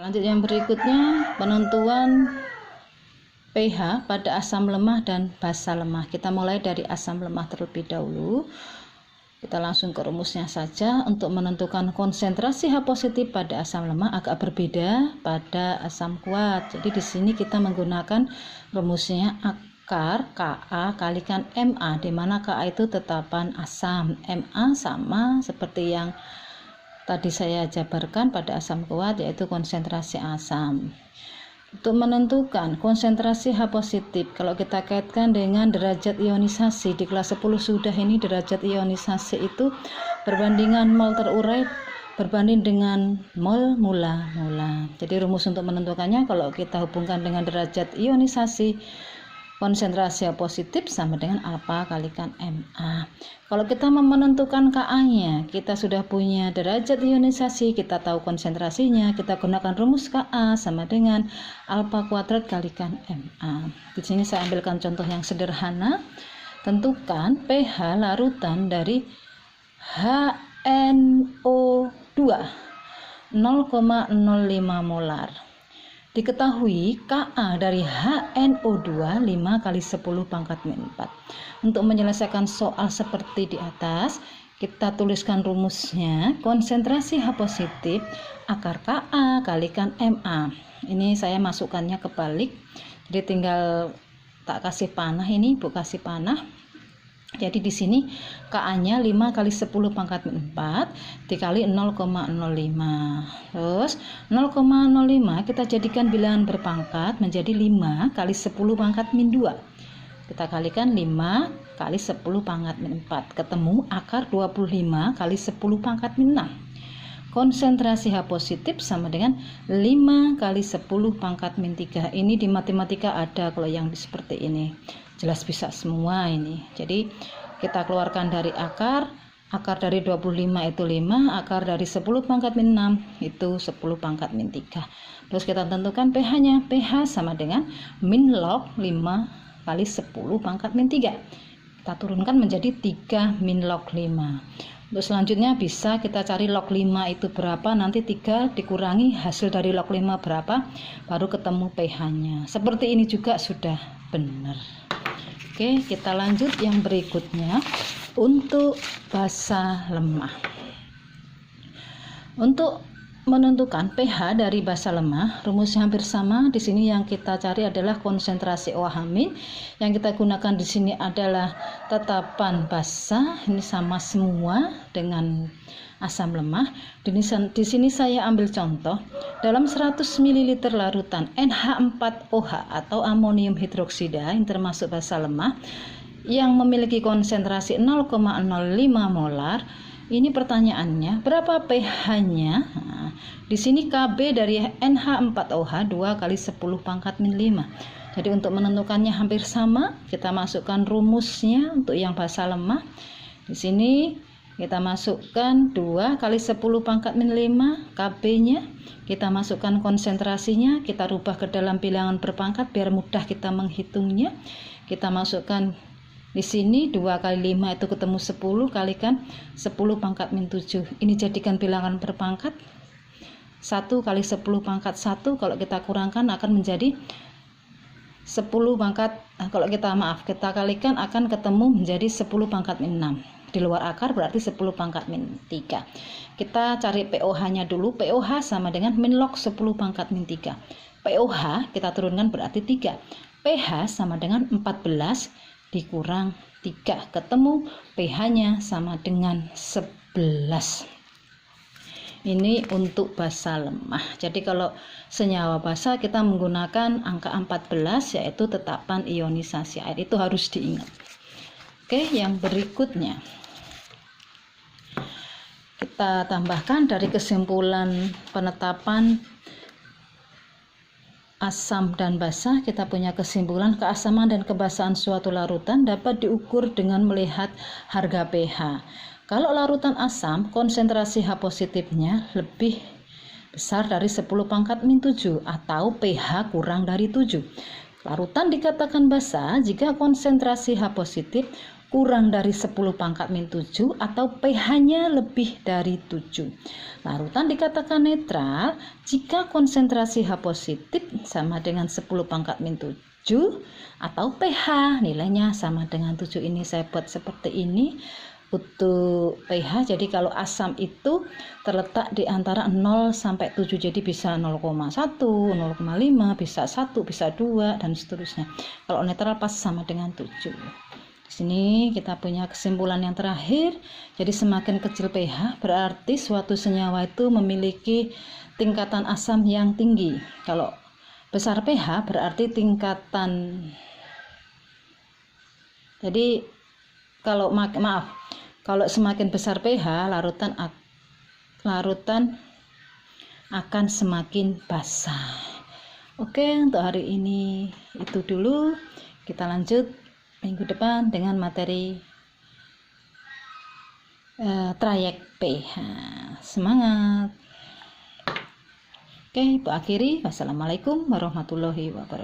Lanjut yang berikutnya, penentuan pH pada asam lemah dan basa lemah. Kita mulai dari asam lemah terlebih dahulu. Kita langsung ke rumusnya saja. Untuk menentukan konsentrasi H positif pada asam lemah agak berbeda pada asam kuat. Jadi di sini kita menggunakan rumusnya akar Ka kalikan Ma, di mana Ka itu tetapan asam, Ma sama seperti yang tadi saya jabarkan pada asam kuat, yaitu konsentrasi asam. Untuk menentukan konsentrasi H positif, kalau kita kaitkan dengan derajat ionisasi, di kelas 10 sudah ini derajat ionisasi itu perbandingan mol terurai berbanding dengan mol mula. Jadi rumus untuk menentukannya, kalau kita hubungkan dengan derajat ionisasi, konsentrasi H positif sama dengan apa kalikan Ma. Kalau kita menentukan Ka-nya, kita sudah punya derajat ionisasi, kita tahu konsentrasinya, kita gunakan rumus Ka sama dengan alfa kuadrat kalikan Ma. Di sini saya ambilkan contoh yang sederhana. Tentukan pH larutan dari HNO2 0,05 molar. Diketahui Ka dari HNO2 5 kali 10 pangkat min 4. Untuk menyelesaikan soal seperti di atas, kita tuliskan rumusnya konsentrasi H positif akar Ka kalikan Ma. Ini saya masukkannya kebalik, jadi tinggal tak kasih panah, ini Bu kasih panah. Jadi di sini Ka-nya 5 kali 10 pangkat min 4 dikali 0,05. Terus 0,05 kita jadikan bilangan berpangkat menjadi 5 kali 10 pangkat min 2. Kita kalikan 5 kali 10 pangkat min 4. Ketemu akar 25 kali 10 pangkat min 6. Konsentrasi H positif sama dengan 5 kali 10 pangkat min 3. Ini di matematika ada kalau yang seperti ini. Jelas bisa semua ini. Jadi kita keluarkan dari akar dari 25 itu 5, akar dari 10 pangkat min 6 itu 10 pangkat min 3. Terus kita tentukan pH-nya. pH sama dengan min log 5 kali 10 pangkat min 3. Kita turunkan menjadi 3 min log 5. Untuk selanjutnya bisa kita cari log 5 itu berapa, nanti 3 dikurangi hasil dari log 5 berapa, baru ketemu pH-nya. Seperti ini juga sudah benar. Oke, kita lanjut yang berikutnya untuk basa lemah. Untuk menentukan pH dari basa lemah, rumusnya hampir sama. Di sini yang kita cari adalah konsentrasi OH-. Yang kita gunakan di sini adalah tetapan basa. Ini sama semua dengan asam lemah. Di sini saya ambil contoh. Dalam 100 ml larutan NH4OH atau amonium hidroksida yang termasuk basa lemah yang memiliki konsentrasi 0,05 molar. Ini pertanyaannya, berapa pH-nya? Nah, di sini Kb dari NH4OH 2 kali 10 pangkat min 5. Jadi untuk menentukannya hampir sama, kita masukkan rumusnya untuk yang basa lemah. Di sini kita masukkan 2 kali 10 pangkat min 5 Kb-nya. Kita masukkan konsentrasinya, kita rubah ke dalam bilangan berpangkat biar mudah kita menghitungnya. Kita masukkan di sini 2 kali 5 itu ketemu 10 kalikan 10 pangkat min 7. Ini jadikan bilangan berpangkat. 1 kali 10 pangkat 1 kalau kita kurangkan akan menjadi 10 pangkat, kalau kita kalikan akan ketemu menjadi 10 pangkat min 6. Di luar akar berarti 10 pangkat min 3. Kita cari POH-nya dulu. POH sama dengan min log 10 pangkat min 3. POH kita turunkan berarti 3. pH sama dengan 14 dikurang 3. Ketemu pH-nya sama dengan 11. Ini untuk basa lemah. Jadi kalau senyawa basa kita menggunakan angka 14, yaitu tetapan ionisasi air. Itu harus diingat. Oke, yang berikutnya kita tambahkan dari kesimpulan penetapan asam dan basa. Kita punya kesimpulan keasaman dan kebasaan suatu larutan dapat diukur dengan melihat harga pH. Kalau larutan asam, konsentrasi H positifnya lebih besar dari 10 pangkat min 7 atau pH kurang dari 7. Larutan dikatakan basa jika konsentrasi H positif kurang dari 10 pangkat min 7 atau pH-nya lebih dari 7. Larutan dikatakan netral jika konsentrasi H positif sama dengan 10 pangkat min 7 atau pH nilainya sama dengan 7. Ini saya buat seperti ini untuk pH. Jadi kalau asam itu terletak di antara 0 sampai 7, jadi bisa 0,1, 0,5, bisa 1, bisa 2 dan seterusnya. Kalau netral pas sama dengan 7. Di sini kita punya kesimpulan yang terakhir. Jadi semakin kecil pH berarti suatu senyawa itu memiliki tingkatan asam yang tinggi. Kalau besar pH berarti kalau semakin besar pH larutan akan semakin basah. Oke, untuk hari ini itu dulu. Kita lanjut minggu depan dengan materi trayek pH. Semangat. Oke, Ibu akhiri. Wassalamualaikum warahmatullahi wabarakatuh.